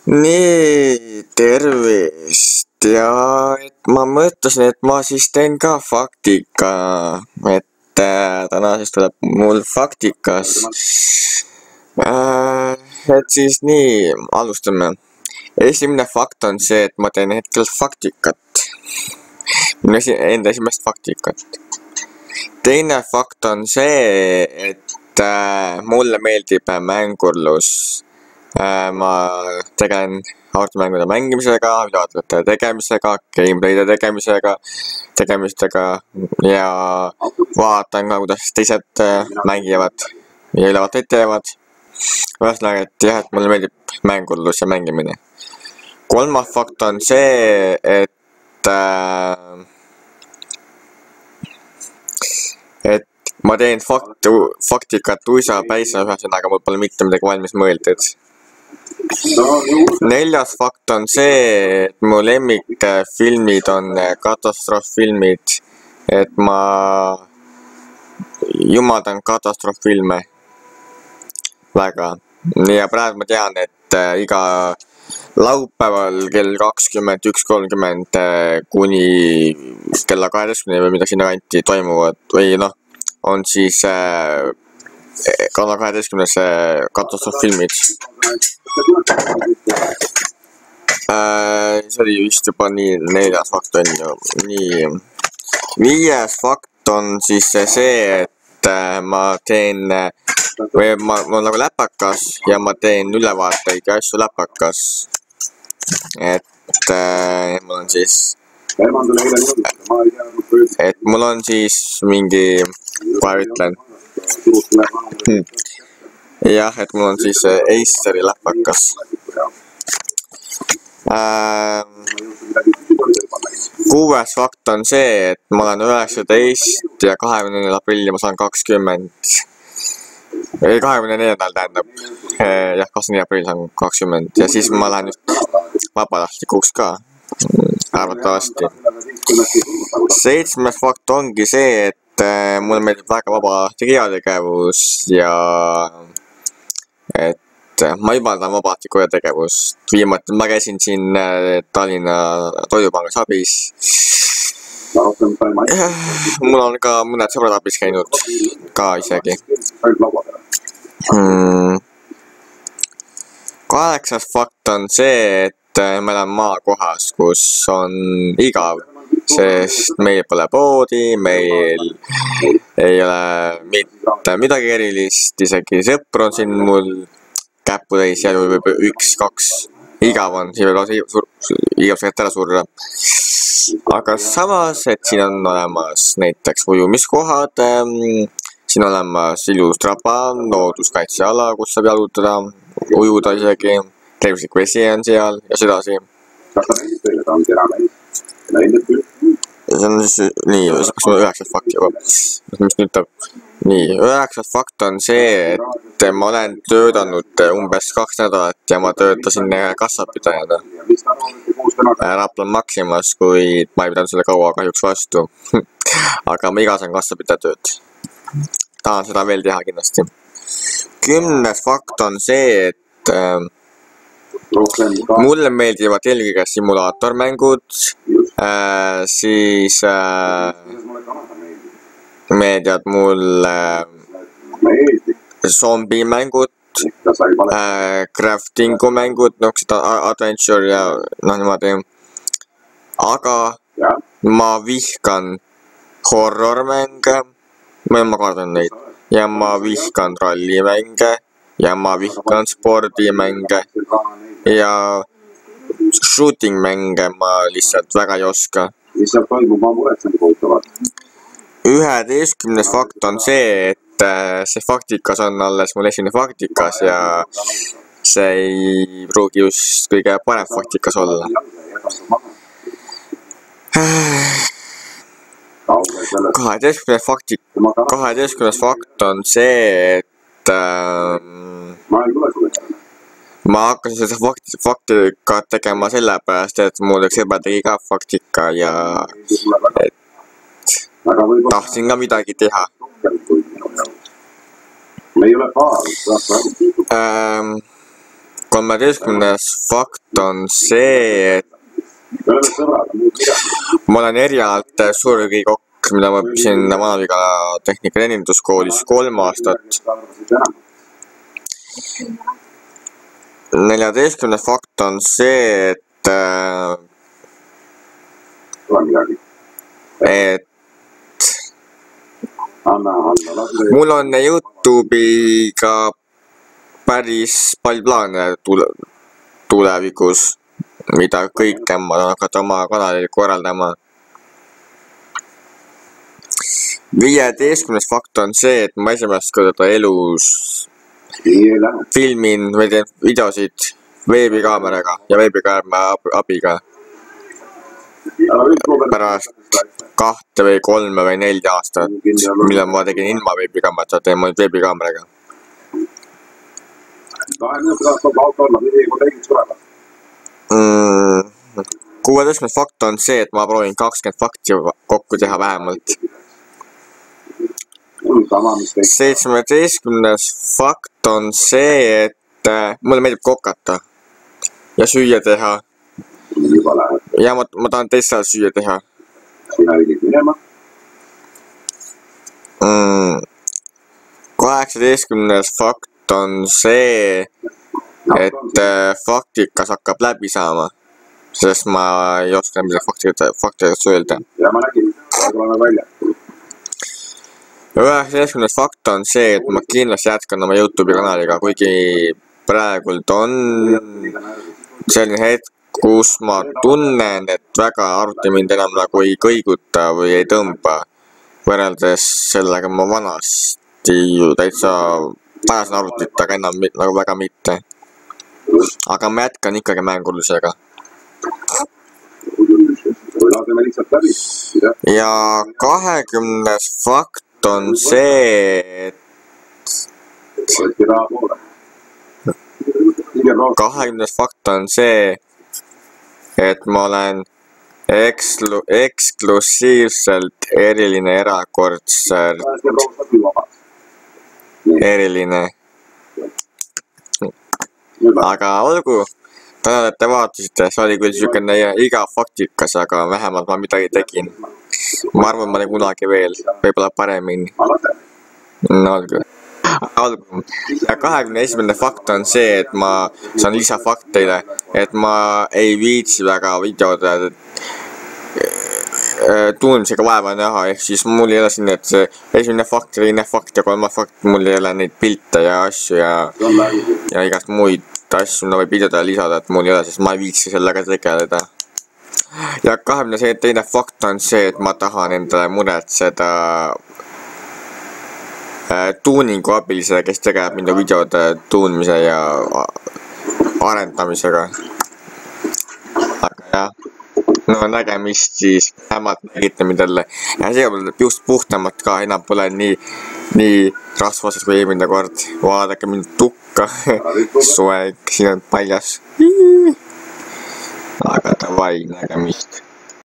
nii, tervist ja et ma mõtlesin, et ma siis teen ka faktika, et täna siis tuleb mul faktikas. Et siis nii, alustame. Esimene fakt on see, et ma teen hetkel faktikat. Minu enda esimest faktikat. Teine fakt on see, et mulle meeldib mängurlus. Ma tegelen arvutimängude mängimisega, videoarvutite tegemisega, gameplay'de tegemistega ja vaatan ka, kuidas teised mängivad ja ülevaateid teevad. Ühesõnaga, et jah, et mulle meeldib mängurlus ja mängimine. Kolmas fakt on see, et ma teen faktikat uisapäisa, ühesõnaga mul pole mitte midagi valmis mõeldud. Neljas fakt on see, et mu lemmikfilmid on katastrooffilmid, et ma jumaldan katastrooffilme väga. Ja praegu ma tean, et iga laupäeval kell 21:30 kuni kella 12 või mida sinna kanti toimuvad või noh, on siis Kanal 12 katastrooffilmid. See oli vist juba nii, neljas fakt on ju. Nii. Viies fakt on siis see, et ma teen või ma olen nagu läpakas ja ma teen ülevaateid ja asju läpakas. Et mul on siis mingi, kohe ütlen. Jah, et mul on siis Aceri läpakas. Kuues fakt on see, et ma olen 19 ja 24. aprilli ma saan 20. 24. tähendab. Jah, 24. aprilli saan 20 ja siis ma lähen just vabatahtlikuks ka. Arvatavasti. 7. fakt ongi see, et mulle meeldib väga vabatahtlik heategevus ja et ma jumaldan vabatahtlikku heategevust. Viimati ma käisin siin Tallinna Toidupangas abis. Mul on ka mõned sõbrad abis käinud ka isegi. 8. fakt on see, et ma elan maakohas, kus on igav, sest meil pole poodi, meil ei ole mitte midagi erilist, isegi sõpru on siin mul käputäis ja võib 1-2 igav on, siin võib igavesed ära surra. Aga samas, et siin on olemas näiteks ujumiskohad, siin on olemas ilus traba, looduskaitseala, kus saab jalutada, ujuda isegi, tervislik vesi on seal ja sedasi. See on siis nii, see peaks olema 9. fakt juba, mis nüüd ütleb. Nii, 9. fakt on see, et ma olen töötanud umbes 2 nädalat ja ma töötasin kassapidajana Rapla Maximas, kuid ma ei pidanud selle kaua kahjuks vastu. Aga ma iga saan kassapidaja tööd. Tahan seda veel teha kindlasti. 10. fakt on see, et mulle meeldivad eelkõige simulaatormängud, siis meeldivad mulle zombimängud, craftingu mängud, noh seda adventure ja noh niimoodi. Aga ma vihkan horrormänge, ma kardan neid, ja ma vihkan rallimänge ja ma vihkan spordimänge ja shooting mänge ma lihtsalt väga ei oska. 11. fakt on see, et see faktikas on alles mul esimene faktikas ja see ei pruugi just kõige parem faktikas olla. 12. fakt on see, et ma hakkasin seda faktikat tegema sellepärast, et mul üks sõber tegi ka faktika ja et tahtsin ka midagi teha. 13. 13. fakt on see, et ma olen erialalt survikokk, mida ma õppisin Vana-Vigala Tehnika- ja Teeninduskoolis 3 aastat. 14. fakt on see, et mul on YouTube'iga päris palju plaane tulevikus, mida kõik temad hakkavad oma kanalil korraldama. 15. fakt on see, et ma esimest korda elus filmin või teen videosid veebikaameraga ja veebikaamera abiga pärast 2 või 3 või 4 aastat, millal ma tegin ilma veebikaamerata, teen ma nüüd veebikaameraga. 16. fakt on see, et ma proovin 20 fakti kokku teha vähemalt. 17. fakt on see, et mulle meeldib kokata ja süüa teha. Ja ma tahan teistel süüa teha. 18. fakt on see, et faktikas hakkab läbi saama, sest ma ei oska midagi faktikast öelda. 19. fakt on see, et ma kindlasti jätkan oma YouTube'i kanaliga, kuigi praegult on selline hetk, kus ma tunnen, et väga arvuti mind enam nagu ei kõiguta või ei tõmba, võrreldes sellega ma vanasti ju täitsa vajasin arvutit, aga enam nagu väga mitte. Aga ma jätkan ikkagi mängulusega. Ja 20. fakt on see, et 20. fakt on see, et ma olen eksklusiivselt eriline, erakordselt eriline. Aga olgu, tänan, et te vaatasite, see oli küll siukene igav faktikas, aga vähemalt ma midagi tegin. Ma arvan, ma olen kunagi veel, võib-olla paremini. No olgu. Ja 21. fakt on see, et ma saan lisafakt teile, et ma ei viitsi väga videode tuumisega vaeva näha, ehk siis mul ei ole siin, et see esimene fakt, teine fakt ja 3. fakt, mul ei ole neid pilte ja asju ja igast muid asju, mida võib videodele lisada, et mul ei ole, sest ma ei viitsi sellega tegeleda. Ja 22. fakt on see, et ma tahan endale muretseda tuuningu abilise, kes tegeleb minu videode tuunmise ja arendamisega. Aga jah, no nägemist siis, vähemalt nägite midagi. Ja see on just puhtamat ka, enam pole nii rasvased kui eelmine kord. Vaadake mind tukka, soeg, siin on paljas. Aga davai, nägemist.